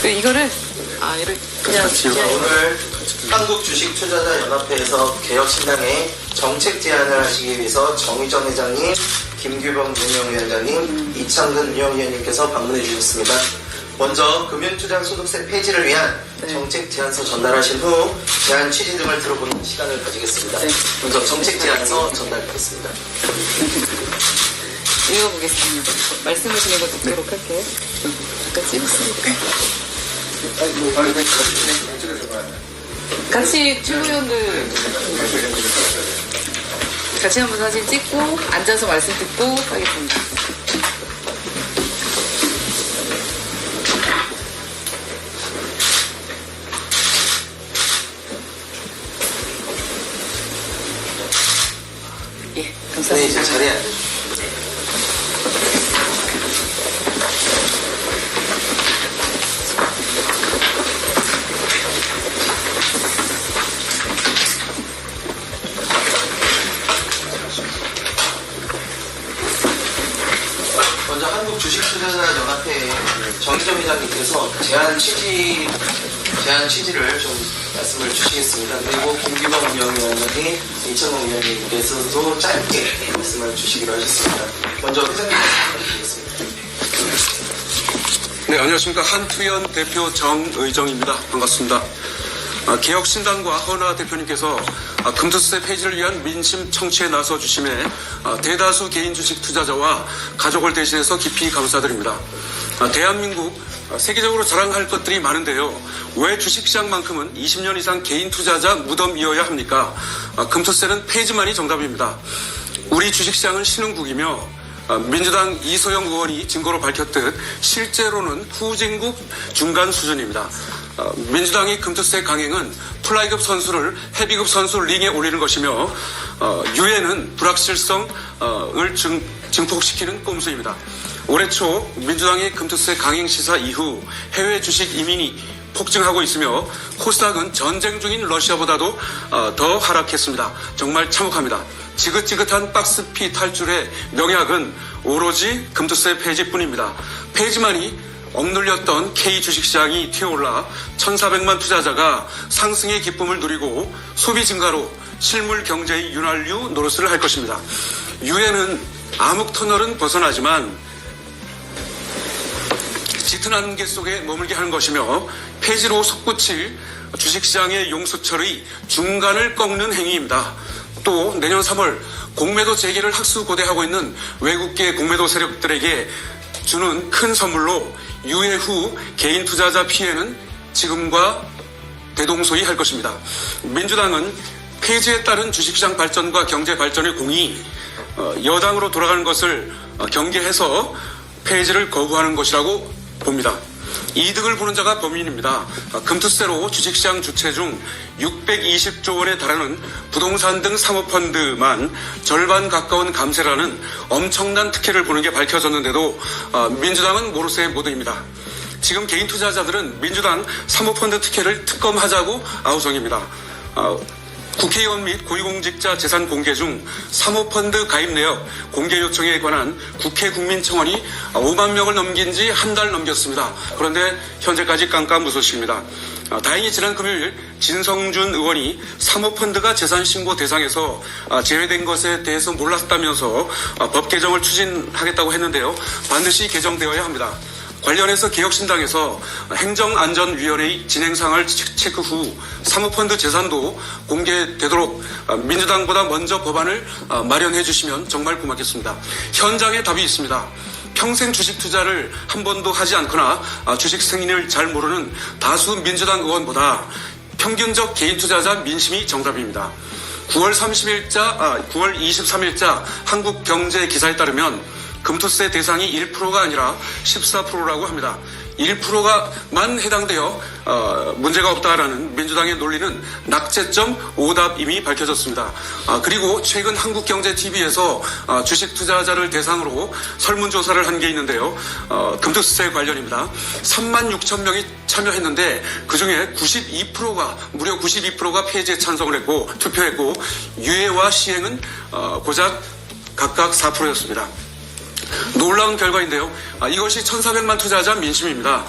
이거를 그냥 오늘 한국주식투자자연합회에서 개혁신당에 정책 제안을 하시기 위해서 정의정 회장님, 김규범 운영위원장님, 이창근 운영위원님께서 방문해 주셨습니다. 먼저 금융투자소득세 폐지를 위한 정책 제안서 전달하신 후 제안 취지 등을 들어보는 시간을 가지겠습니다. 먼저 정책 제안서 전달하겠습니다. 읽어보겠습니다. 말씀하시는 거 듣도록 할게요. 잠깐 찍었으니까. 같이 최고위원들 같이 한번 사진 찍고 앉아서 말씀 듣고 하겠습니다. 예, 감사합니다. 네, 이제 자리에 앉으십시오. 먼저 한국주식투자자연합회 정의정 회장님께서 제안 취지를 좀 말씀을 주시겠습니다. 그리고 김규범 운영위원장님, 이창근 위원님께서도 짧게 말씀을 주시기로 하셨습니다. 먼저 회장님 말씀 드리겠습니다. 네, 안녕하십니까. 한투연 대표 정의정입니다. 반갑습니다. 개혁신당과 허은하 대표님께서 금투세 폐지를 위한 민심 청취에 나서 주심에 대다수 개인 주식 투자자와 가족을 대신해서 깊이 감사드립니다. 대한민국 세계적으로 자랑할 것들이 많은데요. 왜 주식시장만큼은 20년 이상 개인 투자자 무덤이어야 합니까? 금투세는 폐지만이 정답입니다. 우리 주식시장은 신흥국이며 민주당 이소영 의원이 증거로 밝혔듯 실제로는 후진국 중간 수준입니다. 민주당이 금투세 강행은 플라이급 선수를 헤비급 선수 링에 올리는 것이며 유엔은 불확실성을 증폭시키는 꼼수입니다. 올해 초 민주당의 금투세 강행 시사 이후 해외 주식 이민이 폭증하고 있으며 코스닥은 전쟁 중인 러시아보다도 더 하락했습니다. 정말 참혹합니다. 지긋지긋한 박스피 탈출의 명약은 오로지 금투세 폐지뿐입니다. 폐지만이 억눌렸던 K 주식시장이 튀어올라 1,400만 투자자가 상승의 기쁨을 누리고 소비 증가로 실물 경제의 윤활유 노릇을 할 것입니다. 유엔은 암흑 터널은 벗어나지만 짙은 안개 속에 머물게 하는 것이며 폐지로 솟구칠 주식시장의 용수철의 중간을 꺾는 행위입니다. 또 내년 3월 공매도 재개를 학수고대하고 있는 외국계 공매도 세력들에게 주는 큰 선물로 유예 후 개인 투자자 피해는 지금과 대동소이할 것입니다. 민주당은 폐지에 따른 주식시장 발전과 경제 발전의 공이 여당으로 돌아가는 것을 경계해서 폐지를 거부하는 것이라고 봅니다. 이득을 보는 자가 범인입니다. 금투세로 주식시장 주체 중 620조 원에 달하는 부동산 등 사모펀드만 절반 가까운 감세라는 엄청난 특혜를 보는 게 밝혀졌는데도 민주당은 모르쇠 모드입니다. 지금 개인 투자자들은 민주당 사모펀드 특혜를 특검하자고 아우성입니다. 국회의원 및 고위공직자 재산 공개 중 사모펀드 가입 내역 공개 요청에 관한 국회 국민청원이 5만 명을 넘긴 지 한 달 넘겼습니다. 그런데 현재까지 깜깜무소식입니다. 다행히 지난 금요일 진성준 의원이 사모펀드가 재산신고 대상에서 제외된 것에 대해서 몰랐다면서 법 개정을 추진하겠다고 했는데요. 반드시 개정되어야 합니다. 관련해서 개혁신당에서 행정안전위원회의 진행상을 체크 후 사모펀드 재산도 공개되도록 민주당보다 먼저 법안을 마련해 주시면 정말 고맙겠습니다. 현장에 답이 있습니다. 평생 주식 투자를 한 번도 하지 않거나 주식 승인을 잘 모르는 다수 민주당 의원보다 평균적 개인 투자자 민심이 정답입니다. 9월 23일자 한국경제 기사에 따르면 금투세 대상이 1%가 아니라 14%라고 합니다. 1%가만 해당되어 문제가 없다라는 민주당의 논리는 낙제점 오답 이미 밝혀졌습니다. 그리고 최근 한국경제TV에서 주식 투자자를 대상으로 설문조사를 한 게 있는데요. 금투세 관련입니다. 3만 6천 명이 참여했는데 그중에 92%가 무려 92%가 폐지에 찬성을 했고 투표했고 유예와 시행은 고작 각각 4%였습니다. 놀라운 결과인데요. 이것이 1,400만 투자자 민심입니다.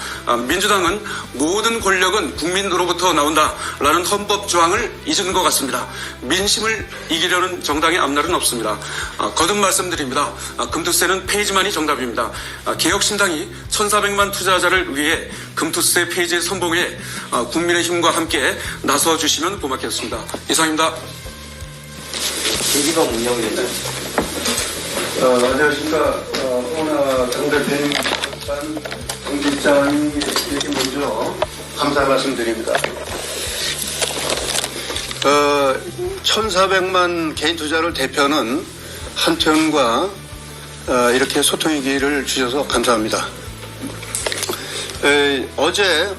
민주당은 모든 권력은 국민으로부터 나온다라는 헌법 조항을 잊은 것 같습니다. 민심을 이기려는 정당의 앞날은 없습니다. 거듭 말씀드립니다. 금투세는 폐지만이 정답입니다. 개혁신당이 1,400만 투자자를 위해 금투세 폐지 선봉에 국민의힘과 함께 나서주시면 고맙겠습니다. 이상입니다. 김기범 운영위원장. 안녕하십니까. 홍은하 당대표님, 정실장님에게 먼저 감사 말씀드립니다. 1,400만 개인 투자를 대표하는 한태원과 이렇게 소통의 기회를 주셔서 감사합니다. 어제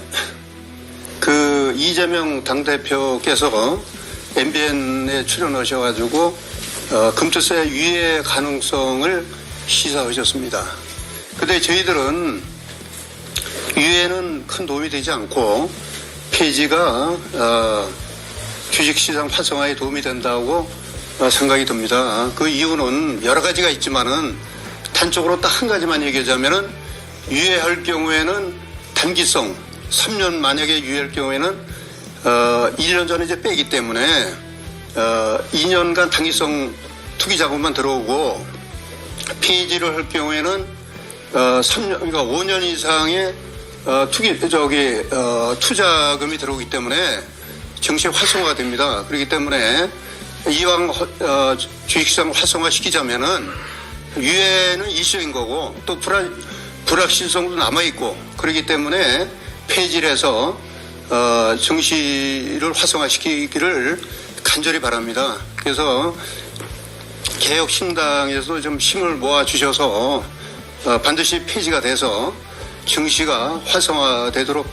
그 이재명 당대표께서 MBN에 출연하셔가지고 금투세 유예 가능성을 시사하셨습니다. 근데 저희들은 유예는 큰 도움이 되지 않고 폐지가 주식시장 활성화에 도움이 된다고 생각이 듭니다. 그 이유는 여러 가지가 있지만은 단적으로 딱 한 가지만 얘기하자면은 유예할 경우에는 단기성 3년 만약에 유예할 경우에는 1년 전에 이제 빼기 때문에 2년간 단기성 투기 자금만 들어오고 폐지를 할 경우에는 3년 그러니까 5년 이상의 투자금이 들어오기 때문에 증시 활성화가 됩니다. 그렇기 때문에 이왕 주식시장 활성화 시키자면은 유예는 일시적인 거고 또 불확실성도 남아 있고 그렇기 때문에 폐지를 해서 증시를 활성화시키기를 간절히 바랍니다. 그래서 개혁신당에서도 좀 힘을 모아주셔서 반드시 폐지가 돼서 증시가 활성화되도록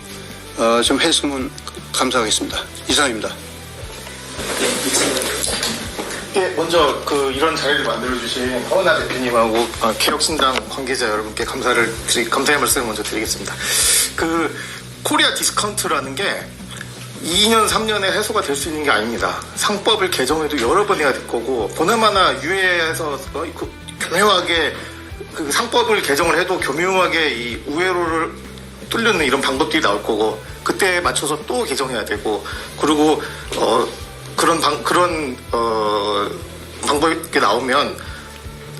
좀 했으면 감사하겠습니다. 이상입니다. 예, 먼저 이런 자리를 만들어주신 허은하 대표님하고 개혁신당 관계자 여러분께 감사의 말씀을 먼저 드리겠습니다. 코리아 디스카운트라는 게 2년, 3년에 해소가 될 수 있는 게 아닙니다. 상법을 개정해도 여러 번 해야 될 거고, 보나마나 유예해서 교묘하게 상법을 개정을 해도 교묘하게 이 우회로를 뚫는 이런 방법들이 나올 거고, 그때에 맞춰서 또 개정해야 되고, 그리고 그런 방법이 나오면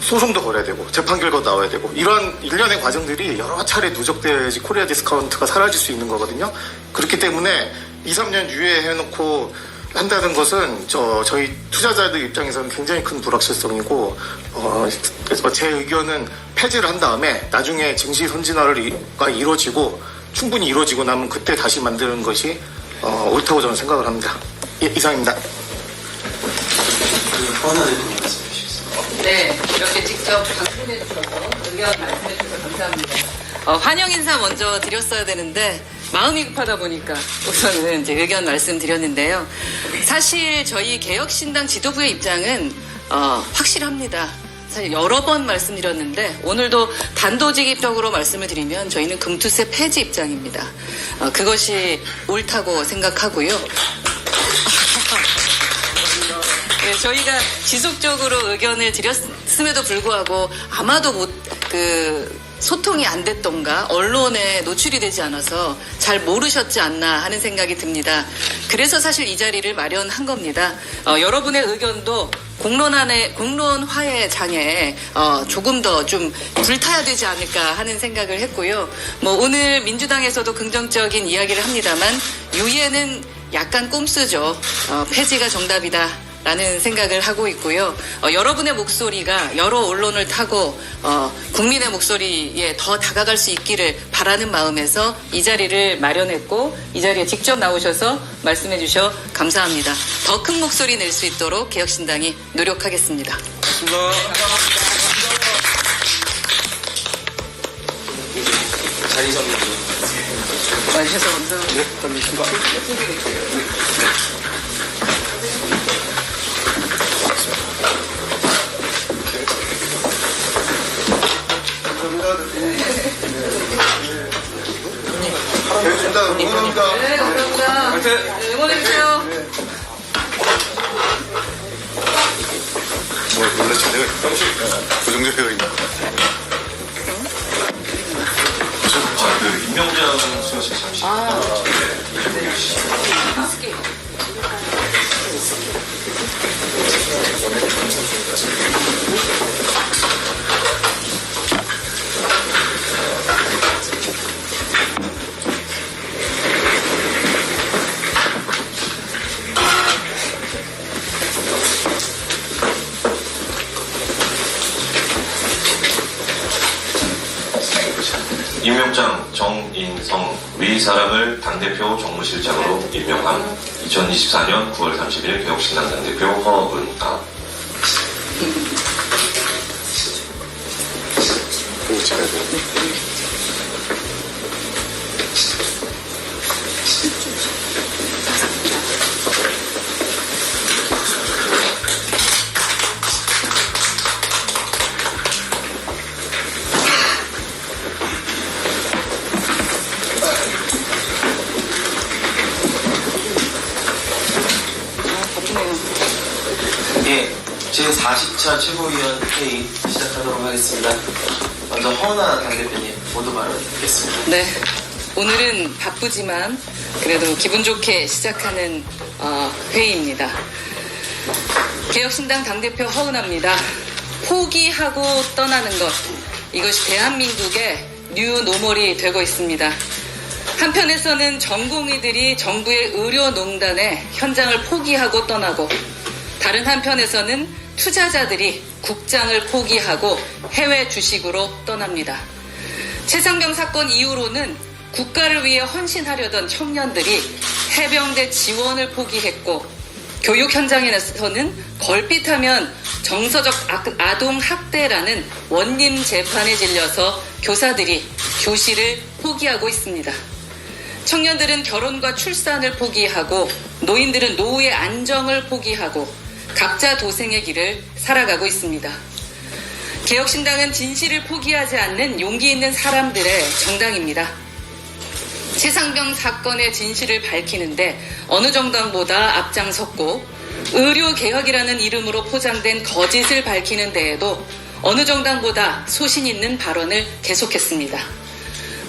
소송도 걸어야 되고 재판 결과도 나와야 되고 이런 일련의 과정들이 여러 차례 누적돼야지 코리아 디스카운트가 사라질 수 있는 거거든요. 그렇기 때문에 2, 3년 유예해놓고 한다는 것은 저희 투자자들 입장에서는 굉장히 큰 불확실성이고 제 의견은 폐지를 한 다음에 나중에 증시 선진화가 이루어지고 충분히 이루어지고 나면 그때 다시 만드는 것이 옳다고 저는 생각을 합니다. 예, 이상입니다. 허은하 대표님 말씀해 주시겠습니다. 네, 이렇게 직접 방문해 주셔서 의견 말씀해 주셔서 감사합니다. 환영 인사 먼저 드렸어야 되는데 마음이 급하다 보니까 우선은 이제 의견 말씀드렸는데요. 사실 저희 개혁신당 지도부의 입장은 확실합니다. 사실 여러 번 말씀드렸는데 오늘도 단도직입적으로 말씀을 드리면 저희는 금투세 폐지 입장입니다. 그것이 옳다고 생각하고요. 네, 저희가 지속적으로 의견을 드렸음에도 불구하고 아마도 소통이 안 됐던가 언론에 노출이 되지 않아서 잘 모르셨지 않나 하는 생각이 듭니다. 그래서 사실 이 자리를 마련한 겁니다. 여러분의 의견도 공론화의 장에 조금 더 좀 불타야 되지 않을까 하는 생각을 했고요. 오늘 민주당에서도 긍정적인 이야기를 합니다만 유예는 약간 꼼수죠. 폐지가 정답이다. 라는 생각을 하고 있고요. 여러분의 목소리가 여러 언론을 타고 국민의 목소리에 더 다가갈 수 있기를 바라는 마음에서 이 자리를 마련했고 이 자리에 직접 나오셔서 말씀해 주셔 감사합니다. 더 큰 목소리 낼 수 있도록 개혁신당이 노력하겠습니다. 고맙습니다. 자리 정리 좀. 와주셔서 감사합니다. 네, 감사합니다. 개혁신당 응원합니다. 네, 감사합니다. 네, 응원해주세요. 원래 제가 부정적이거든요. 임명장 정인성 위 사람을 당대표 정무실장으로 임명함. 2024년 9월 30일 개혁신당 당대표 허은아. 예, 제40차 최고위원 회의 시작하도록 하겠습니다. 먼저 허은하 당대표님 모두 발언 듣겠습니다. 네, 오늘은 바쁘지만 그래도 기분 좋게 시작하는 회의입니다. 개혁신당 당대표 허은하입니다. 포기하고 떠나는 것, 이것이 대한민국의 뉴 노멀이 되고 있습니다. 한편에서는 전공의들이 정부의 의료농단에 현장을 포기하고 떠나고, 다른 한편에서는 투자자들이 국장을 포기하고 해외 주식으로 떠납니다. 최상병 사건 이후로는 국가를 위해 헌신하려던 청년들이 해병대 지원을 포기했고, 교육 현장에서는 걸핏하면 정서적 아동 학대라는 원님 재판에 질려서 교사들이 교실을 포기하고 있습니다. 청년들은 결혼과 출산을 포기하고, 노인들은 노후의 안정을 포기하고 각자 도생의 길을 살아가고 있습니다. 개혁신당은 진실을 포기하지 않는 용기 있는 사람들의 정당입니다. 최상병 사건의 진실을 밝히는데 어느 정당보다 앞장섰고, 의료개혁이라는 이름으로 포장된 거짓을 밝히는 데에도 어느 정당보다 소신 있는 발언을 계속했습니다.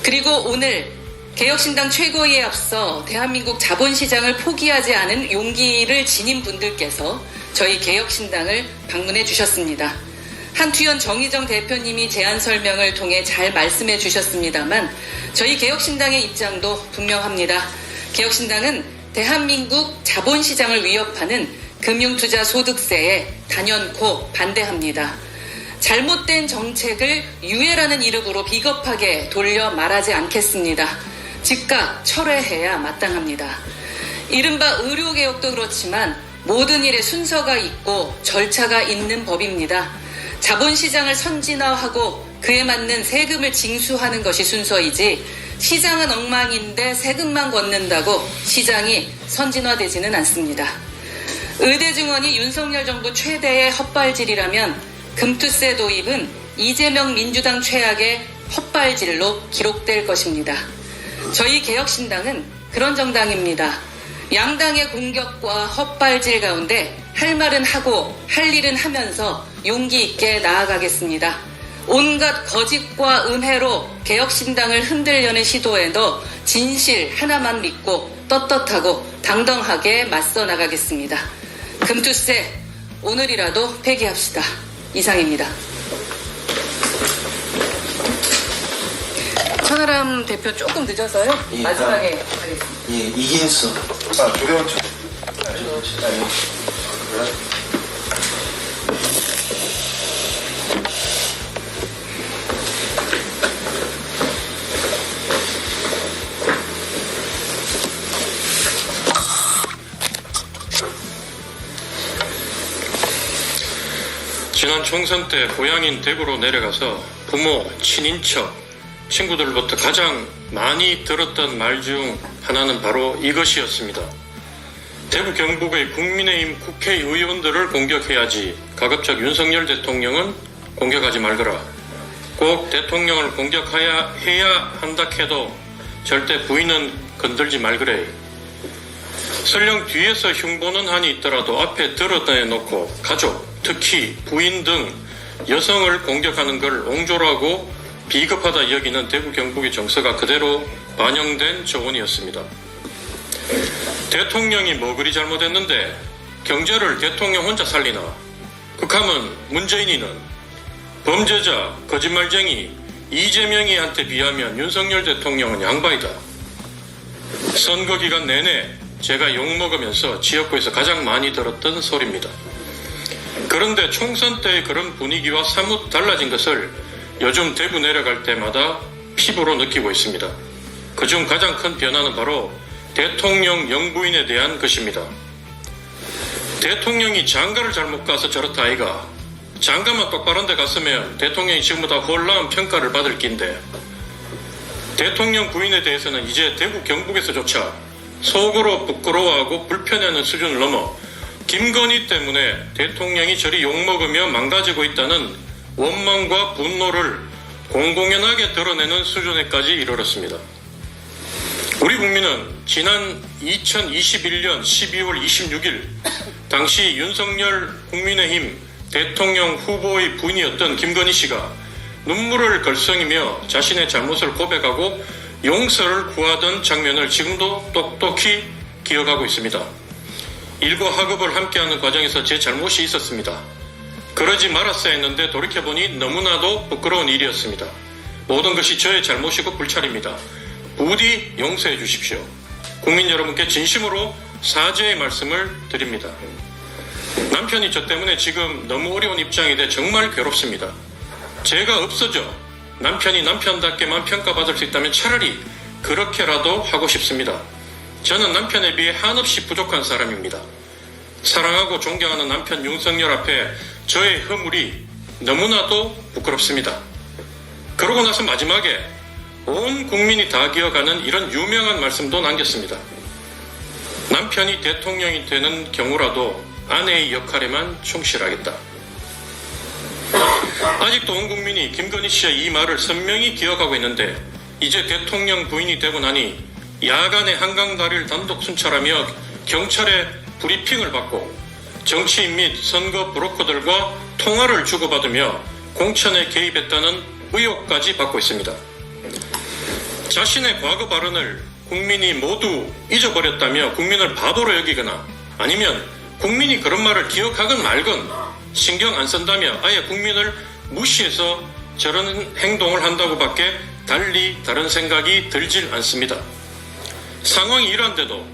그리고 오늘 개혁신당 최고위에 앞서 대한민국 자본시장을 포기하지 않은 용기를 지닌 분들께서 저희 개혁신당을 방문해 주셨습니다. 한투현 정의정 대표님이 제안 설명을 통해 잘 말씀해 주셨습니다만, 저희 개혁신당의 입장도 분명합니다. 개혁신당은 대한민국 자본시장을 위협하는 금융투자 소득세에 단연코 반대합니다. 잘못된 정책을 유예라는 이름으로 비겁하게 돌려 말하지 않겠습니다. 즉각 철회해야 마땅합니다. 이른바 의료개혁도 그렇지만 모든 일에 순서가 있고 절차가 있는 법입니다. 자본시장을 선진화하고 그에 맞는 세금을 징수하는 것이 순서이지, 시장은 엉망인데 세금만 걷는다고 시장이 선진화되지는 않습니다. 의대 증원이 윤석열 정부 최대의 헛발질이라면 금투세 도입은 이재명 민주당 최악의 헛발질로 기록될 것입니다. 저희 개혁신당은 그런 정당입니다. 양당의 공격과 헛발질 가운데 할 말은 하고 할 일은 하면서 용기 있게 나아가겠습니다. 온갖 거짓과 음해로 개혁신당을 흔들려는 시도에도 진실 하나만 믿고 떳떳하고 당당하게 맞서 나가겠습니다. 금투세 오늘이라도 폐기합시다. 이상입니다. 천하람 대표 조금 늦어서요. 예, 마지막에 하겠습니다. 예, 이긴수. 조경원 지난 총선 때 고향인 대구로 내려가서 부모, 친인척, 친구들부터 가장 많이 들었던 말 중 하나는 바로 이것이었습니다. 대구 경북의 국민의힘 국회의원들을 공격해야지, 가급적 윤석열 대통령은 공격하지 말거라. 꼭 대통령을 공격해야 한다 해도 절대 부인은 건들지 말거래. 설령 뒤에서 흉보는 한이 있더라도 앞에 들어다놓고 가족, 특히 부인 등 여성을 공격하는 걸 옹졸하고 비겁하다 여기는 대구 경북의 정서가 그대로 반영된 조언이었습니다. 대통령이 뭐 그리 잘못했는데 경제를 대통령 혼자 살리나? 극하면 문재인이는 범죄자, 거짓말쟁이 이재명이한테 비하면 윤석열 대통령은 양반이다. 선거 기간 내내 제가 욕먹으면서 지역구에서 가장 많이 들었던 소리입니다. 그런데 총선 때의 그런 분위기와 사뭇 달라진 것을 요즘 대구 내려갈 때마다 피부로 느끼고 있습니다. 그중 가장 큰 변화는 바로 대통령 영부인에 대한 것입니다. 대통령이 장가를 잘못 가서 저렇다 아이가. 장가만 똑바른 데 갔으면 대통령이 지금보다 홀라한 평가를 받을 낀데 대통령 부인에 대해서는 이제 대구 경북에서조차 속으로 부끄러워하고 불편해하는 수준을 넘어 김건희 때문에 대통령이 저리 욕먹으며 망가지고 있다는 원망과 분노를 공공연하게 드러내는 수준에까지 이르렀습니다. 우리 국민은 지난 2021년 12월 26일 당시 윤석열 국민의힘 대통령 후보의 부인이었던 김건희 씨가 눈물을 걸썽이며 자신의 잘못을 고백하고 용서를 구하던 장면을 지금도 똑똑히 기억하고 있습니다. 일과 학업을 함께하는 과정에서 제 잘못이 있었습니다. 그러지 말았어야 했는데 돌이켜보니 너무나도 부끄러운 일이었습니다. 모든 것이 저의 잘못이고 불찰입니다. 부디 용서해 주십시오. 국민 여러분께 진심으로 사죄의 말씀을 드립니다. 남편이 저 때문에 지금 너무 어려운 입장이 돼 정말 괴롭습니다. 제가 없어져 남편이 남편답게만 평가받을 수 있다면 차라리 그렇게라도 하고 싶습니다. 저는 남편에 비해 한없이 부족한 사람입니다. 사랑하고 존경하는 남편 윤석열 앞에 저의 허물이 너무나도 부끄럽습니다. 그러고 나서 마지막에 온 국민이 다 기억하는 이런 유명한 말씀도 남겼습니다. 남편이 대통령이 되는 경우라도 아내의 역할에만 충실하겠다. 아직도 온 국민이 김건희 씨의 이 말을 선명히 기억하고 있는데 이제 대통령 부인이 되고 나니 야간에 한강다리를 단독 순찰하며 경찰의 브리핑을 받고 정치인 및 선거 브로커들과 통화를 주고받으며 공천에 개입했다는 의혹까지 받고 있습니다. 자신의 과거 발언을 국민이 모두 잊어버렸다며 국민을 바보로 여기거나 아니면 국민이 그런 말을 기억하건 말건 신경 안 쓴다며 아예 국민을 무시해서 저런 행동을 한다고밖에 달리 다른 생각이 들질 않습니다. 상황이 이러한데도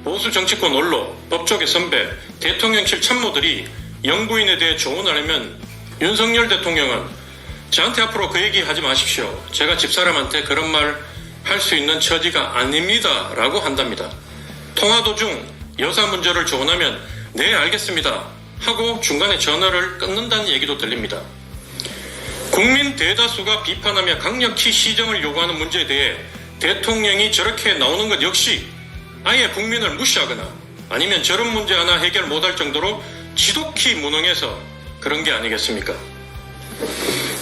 보수 정치권 원로, 법조계 선배, 대통령실 참모들이 영부인에 대해 조언을 하면 윤석열 대통령은 저한테 앞으로 그 얘기 하지 마십시오. 제가 집사람한테 그런 말 할 수 있는 처지가 아닙니다. 라고 한답니다. 통화 도중 여사 문제를 조언하면 네 알겠습니다. 하고 중간에 전화를 끊는다는 얘기도 들립니다. 국민 대다수가 비판하며 강력히 시정을 요구하는 문제에 대해 대통령이 저렇게 나오는 것 역시 아예 국민을 무시하거나 아니면 저런 문제 하나 해결 못할 정도로 지독히 무능해서 그런 게 아니겠습니까?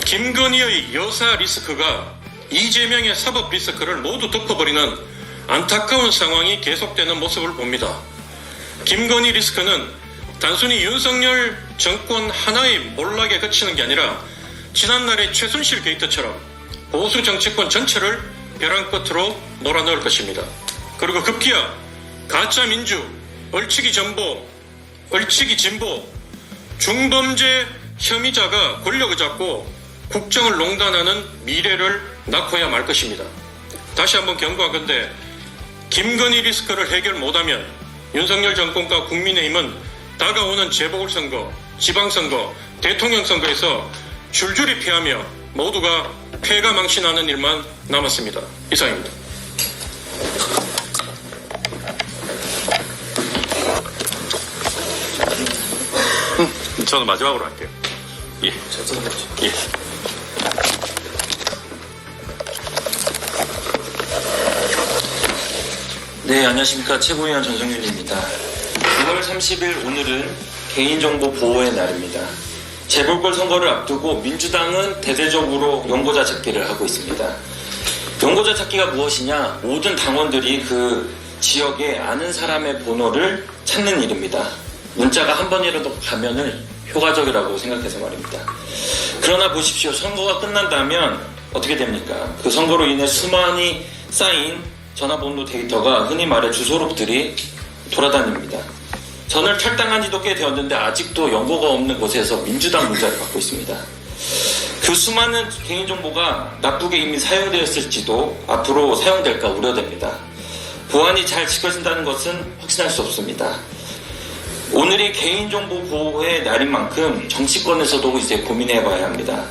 김건희의 여사 리스크가 이재명의 사법 리스크를 모두 덮어버리는 안타까운 상황이 계속되는 모습을 봅니다. 김건희 리스크는 단순히 윤석열 정권 하나의 몰락에 그치는 게 아니라 지난날의 최순실 게이트처럼 보수 정치권 전체를 벼랑 끝으로 몰아넣을 것입니다. 그리고 급기야 가짜 민주, 얼치기 진보, 중범죄 혐의자가 권력을 잡고 국정을 농단하는 미래를 낳고야 말 것입니다. 다시 한번 경고하건대 김건희 리스크를 해결 못하면 윤석열 정권과 국민의힘은 다가오는 재보궐선거, 지방선거, 대통령 선거에서 줄줄이 패하며 모두가 패가 망신하는 일만 남았습니다. 이상입니다. 저는 마지막으로 할게요. 예. 예. 네, 안녕하십니까. 최고위원 전성윤입니다. 9월 30일 오늘은 개인정보 보호의 날입니다. 재보궐 선거를 앞두고 민주당은 대대적으로 연고자 찾기를 하고 있습니다. 연고자 찾기가 무엇이냐? 모든 당원들이 그 지역에 아는 사람의 번호를 찾는 일입니다. 문자가 한 번이라도 가면은 효과적이라고 생각해서 말입니다. 그러나 보십시오. 선거가 끝난다면 어떻게 됩니까? 그 선거로 인해 수많이 쌓인 전화번호 데이터가 흔히 말해 주소록들이 돌아다닙니다. 전을 탈당한 지도 꽤 되었는데 아직도 연고가 없는 곳에서 민주당 문자를 받고 있습니다. 그 수많은 개인정보가 나쁘게 이미 사용되었을지도 앞으로 사용될까 우려됩니다. 보안이 잘 지켜진다는 것은 확신할 수 없습니다. 오늘이 개인정보 보호의 날인 만큼 정치권에서도 이제 고민해봐야 합니다.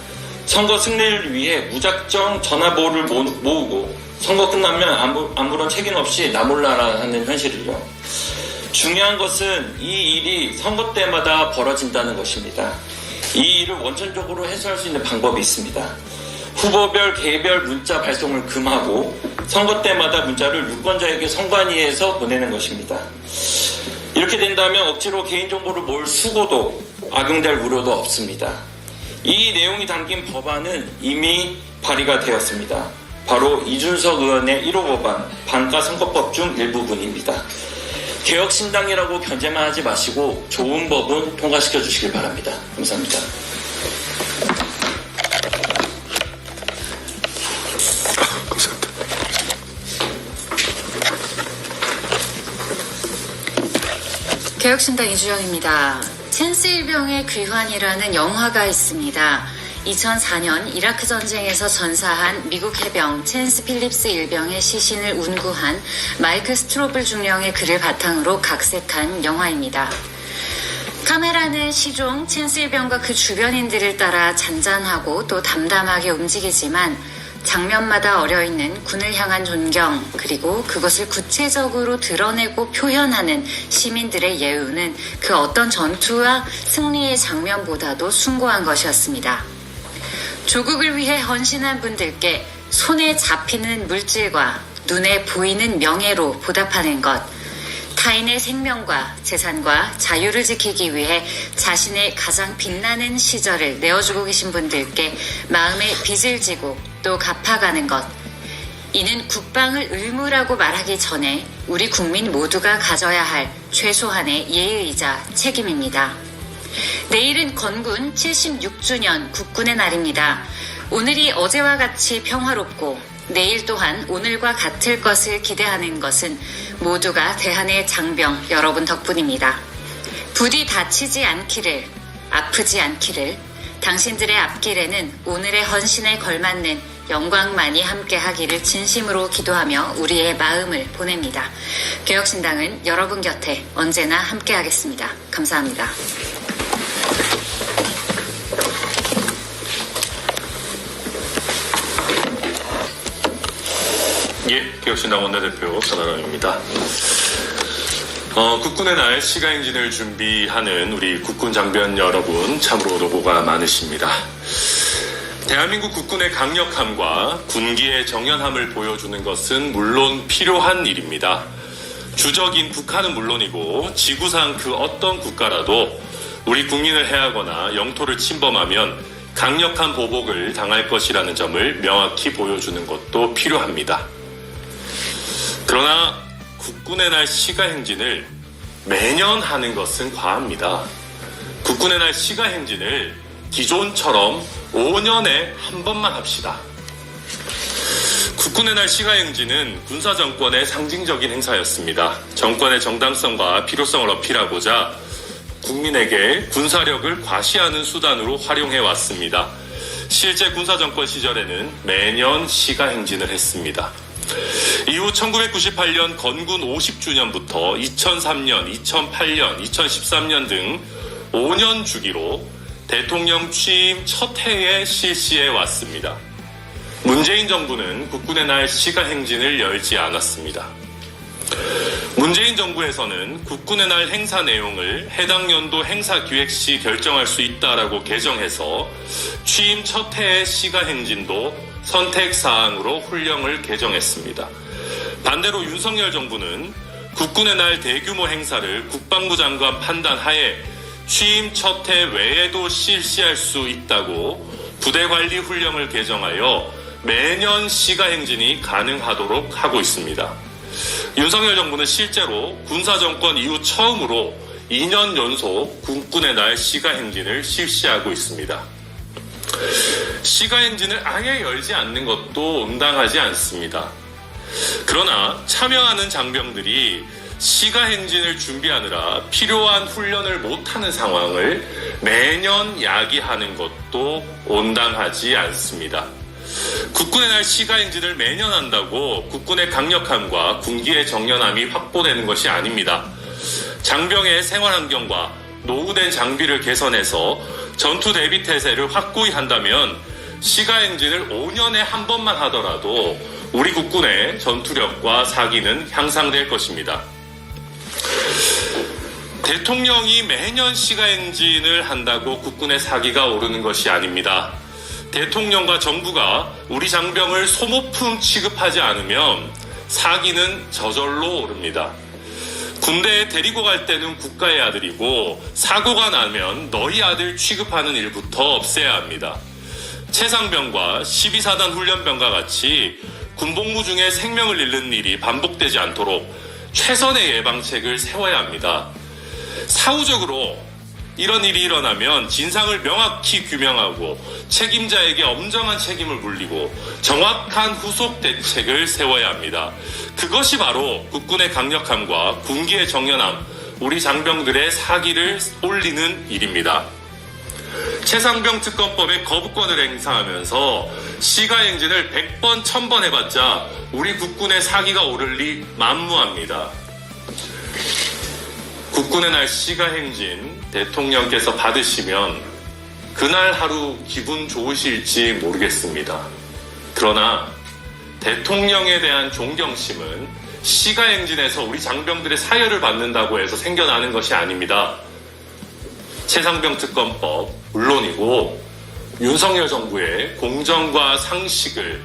선거 승리를 위해 무작정 전화번호를 모으고 선거 끝나면 아무런 책임 없이 나 몰라라 하는 현실을요. 중요한 것은 이 일이 선거 때마다 벌어진다는 것입니다. 이 일을 원천적으로 해소할 수 있는 방법이 있습니다. 후보별 개별 문자 발송을 금하고 선거 때마다 문자를 유권자에게 선관위에서 보내는 것입니다. 이렇게 된다면 억지로 개인정보를 모을 수고도 악용될 우려도 없습니다. 이 내용이 담긴 법안은 이미 발의가 되었습니다. 바로 이준석 의원의 1호 법안 반가선거법 중 일부분입니다. 개혁신당이라고 견제만 하지 마시고 좋은 법은 통과시켜 주시길 바랍니다. 감사합니다. 개혁신당 이주영입니다. 챈스 일병의 귀환이라는 영화가 있습니다. 2004년 이라크 전쟁에서 전사한 미국 해병 챈스 필립스 일병의 시신을 운구한 마이클 스트로블 중령의 글을 바탕으로 각색한 영화입니다. 카메라는 시종 챈스 일병과 그 주변인들을 따라 잔잔하고 또 담담하게 움직이지만 장면마다 어려있는 군을 향한 존경 그리고 그것을 구체적으로 드러내고 표현하는 시민들의 예우는 그 어떤 전투와 승리의 장면보다도 숭고한 것이었습니다. 조국을 위해 헌신한 분들께 손에 잡히는 물질과 눈에 보이는 명예로 보답하는 것, 타인의 생명과 재산과 자유를 지키기 위해 자신의 가장 빛나는 시절을 내어주고 계신 분들께 마음의 빚을 지고 또 갚아가는 것. 이는 국방을 의무라고 말하기 전에 우리 국민 모두가 가져야 할 최소한의 예의이자 책임입니다. 내일은 건군 76주년 국군의 날입니다. 오늘이 어제와 같이 평화롭고 내일 또한 오늘과 같을 것을 기대하는 것은 모두가 대한의 장병 여러분 덕분입니다. 부디 다치지 않기를, 아프지 않기를, 당신들의 앞길에는 오늘의 헌신에 걸맞는 영광만이 함께하기를 진심으로 기도하며 우리의 마음을 보냅니다. 개혁신당은 여러분 곁에 언제나 함께하겠습니다. 감사합니다. 예, 개혁신당 원내대표 전하람입니다. 국군의 날 시가행진을 준비하는 우리 국군 장병 여러분 참으로 노고가 많으십니다. 대한민국 국군의 강력함과 군기의 정연함을 보여주는 것은 물론 필요한 일입니다. 주적인 북한은 물론이고 지구상 그 어떤 국가라도 우리 국민을 해하거나 영토를 침범하면 강력한 보복을 당할 것이라는 점을 명확히 보여주는 것도 필요합니다. 그러나 국군의 날 시가행진을 매년 하는 것은 과합니다. 국군의 날 시가행진을 기존처럼 5년에 한 번만 합시다. 국군의 날 시가행진은 군사정권의 상징적인 행사였습니다. 정권의 정당성과 필요성을 어필하고자 국민에게 군사력을 과시하는 수단으로 활용해 왔습니다. 실제 군사정권 시절에는 매년 시가행진을 했습니다. 이후 1998년 건군 50주년부터 2003년, 2008년, 2013년 등 5년 주기로 대통령 취임 첫 해에 실시해 왔습니다. 문재인 정부는 국군의 날 시가행진을 열지 않았습니다. 문재인 정부에서는 국군의 날 행사 내용을 해당 연도 행사 기획 시 결정할 수 있다라고 개정해서 취임 첫 해의 시가행진도 선택사항으로 훈령을 개정했습니다. 반대로 윤석열 정부는 국군의 날 대규모 행사를 국방부 장관 판단 하에 취임 첫 해 외에도 실시할 수 있다고 부대관리 훈령을 개정하여 매년 시가행진이 가능하도록 하고 있습니다. 윤석열 정부는 실제로 군사정권 이후 처음으로 2년 연속 국군의 날 시가행진을 실시하고 있습니다. 시가 엔진을 아예 열지 않는 것도 온당하지 않습니다. 그러나 참여하는 장병들이 시가 엔진을 준비하느라 필요한 훈련을 못하는 상황을 매년 야기하는 것도 온당하지 않습니다. 국군의 날 시가 엔진을 매년 한다고 국군의 강력함과 군기의 정연함이 확보되는 것이 아닙니다. 장병의 생활 환경과 노후된 장비를 개선해서 전투 대비 태세를 확고히 한다면 시가 엔진을 5년에 한 번만 하더라도 우리 국군의 전투력과 사기는 향상될 것입니다. 대통령이 매년 시가 엔진을 한다고 국군의 사기가 오르는 것이 아닙니다. 대통령과 정부가 우리 장병을 소모품 취급하지 않으면 사기는 저절로 오릅니다. 군대에 데리고 갈 때는 국가의 아들이고 사고가 나면 너희 아들 취급하는 일부터 없애야 합니다. 최상병과 12사단 훈련병과 같이 군복무 중에 생명을 잃는 일이 반복되지 않도록 최선의 예방책을 세워야 합니다. 사후적으로 이런 일이 일어나면 진상을 명확히 규명하고 책임자에게 엄정한 책임을 물리고 정확한 후속 대책을 세워야 합니다. 그것이 바로 국군의 강력함과 군기의 정연함, 우리 장병들의 사기를 올리는 일입니다. 최상병 특검법의 거부권을 행사하면서 시가 행진을 100번, 1000번 해봤자 우리 국군의 사기가 오를 리 만무합니다. 국군의 날 시가 행진 대통령께서 받으시면 그날 하루 기분 좋으실지 모르겠습니다. 그러나 대통령에 대한 존경심은 시가 행진에서 우리 장병들의 사열을 받는다고 해서 생겨나는 것이 아닙니다. 최상병 특검법 물론이고 윤석열 정부의 공정과 상식을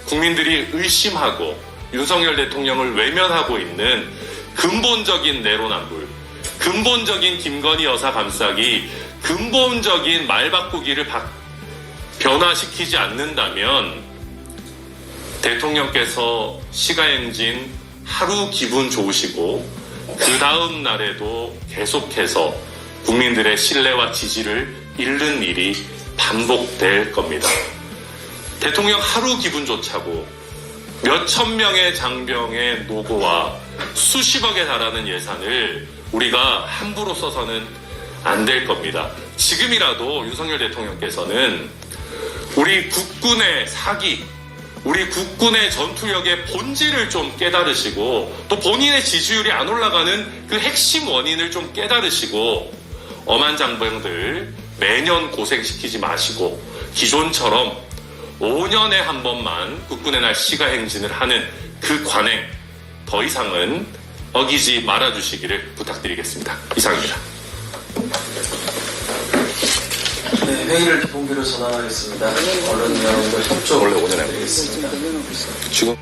국민들이 의심하고 윤석열 대통령을 외면하고 있는 근본적인 내로남불, 근본적인 김건희 여사 감싸기, 근본적인 말 바꾸기를 변화시키지 않는다면 대통령께서 시가행진 하루 기분 좋으시고 그 다음 날에도 계속해서 국민들의 신뢰와 지지를 잃는 일이 반복될 겁니다. 대통령 하루 기분 좋자고 몇천 명의 장병의 노고와 수십억에 달하는 예산을 우리가 함부로 써서는 안 될 겁니다. 지금이라도 윤석열 대통령께서는 우리 국군의 사기, 우리 국군의 전투력의 본질을 좀 깨달으시고 또 본인의 지지율이 안 올라가는 그 핵심 원인을 좀 깨달으시고 엄한 장병들 매년 고생시키지 마시고 기존처럼 5년에 한 번만 국군의 날 시가 행진을 하는 그 관행 더 이상은 어기지 말아주시기를 부탁드리겠습니다. 이상입니다. 네, 회의를 본기로 전환하겠습니다. 언론 여러분들 협조 원래 오늘 하겠습니다. 지금